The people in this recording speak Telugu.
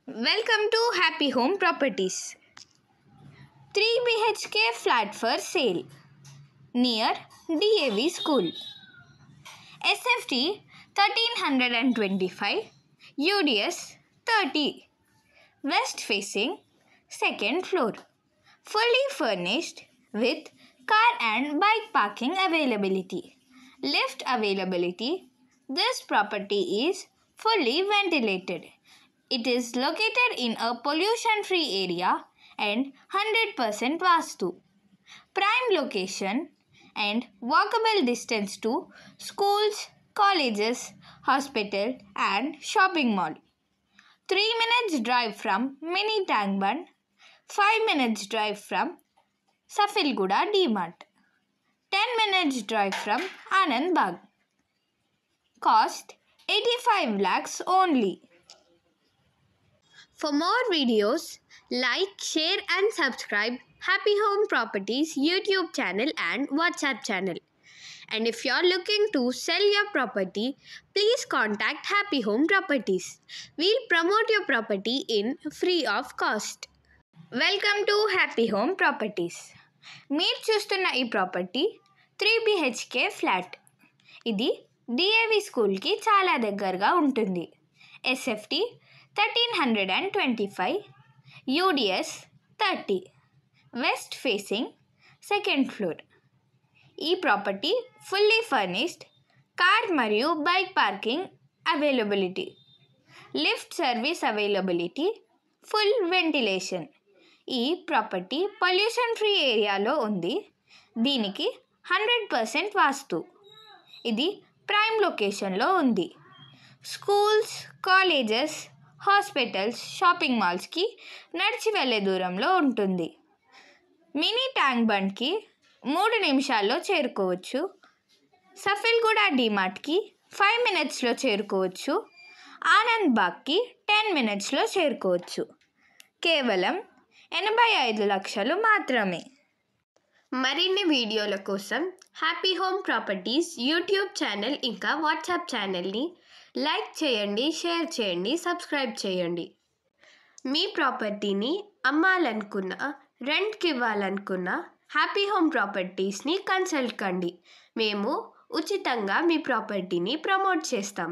Welcome to Happy Home Properties. 3 BHK flat for sale near DAV School. SFT 1325, UDS 30. West facing, second floor. Fully furnished with car and bike parking availability. Lift availability. This property is fully ventilated. It is located in a pollution-free area and 100% Vastu. Prime location and walkable distance to schools, colleges, hospital and shopping mall. 3 minutes drive from Mini Tank Bund, 5 minutes drive from Safilguda D-Mart, 10 minutes drive from Anand Bagh. Cost 85 lakhs only. For more videos, like, share and subscribe Happy Home Properties YouTube channel and WhatsApp channel. And if you're looking to sell your property, please contact Happy Home Properties. We'll promote your property in free of cost. Welcome to Happy Home Properties. మీరు చూస్తున్న ఈ ప్రాపర్టీ 3 BHK ఫ్లాట్. ఇది DAV స్కూల్కి చాలా దగ్గరగా ఉంటుంది. SFT 1325, UDS 30. West facing, second floor. ఈ ప్రాపర్టీ ఫుల్లీ ఫర్నిష్డ్, కార్ మరియు bike parking availability, lift service availability, full ventilation. ఈ ప్రాపర్టీ పొల్యూషన్ ఫ్రీ ఏరియాలో ఉంది. దీనికి 100% వాస్తు. ఇది ప్రైమ్ లొకేషన్లో ఉంది. స్కూల్స్, కాలేజెస్, హాస్పిటల్స్, షాపింగ్ మాల్స్కి నడిచి వెళ్ళే దూరంలో ఉంటుంది. మినీ ట్యాంక్ బండ్కి 3 నిమిషాల్లో చేరుకోవచ్చు. సఫిల్గూడ డీమార్ట్కి 5 మినిట్స్లో చేరుకోవచ్చు. ఆనంద్ బాగ్కి 10 మినిట్స్లో చేరుకోవచ్చు. కేవలం 85 లక్షలు మాత్రమే. మరిన్ని వీడియోల కోసం happy home properties YouTube channel ఇంకా వాట్సాప్ ఛానల్ని లైక్ చేయండి, షేర్ చేయండి, సబ్స్క్రైబ్ చేయండి. మీ ప్రాపర్టీని అమ్మాలనుకున్నా, రెంట్కి ఇవ్వాలనుకున్నా హ్యాపీ హోమ్ ప్రాపర్టీస్ని కన్సల్ట్ కండి. మేము ఉచితంగా మీ ప్రాపర్టీని ప్రమోట్ చేస్తాం.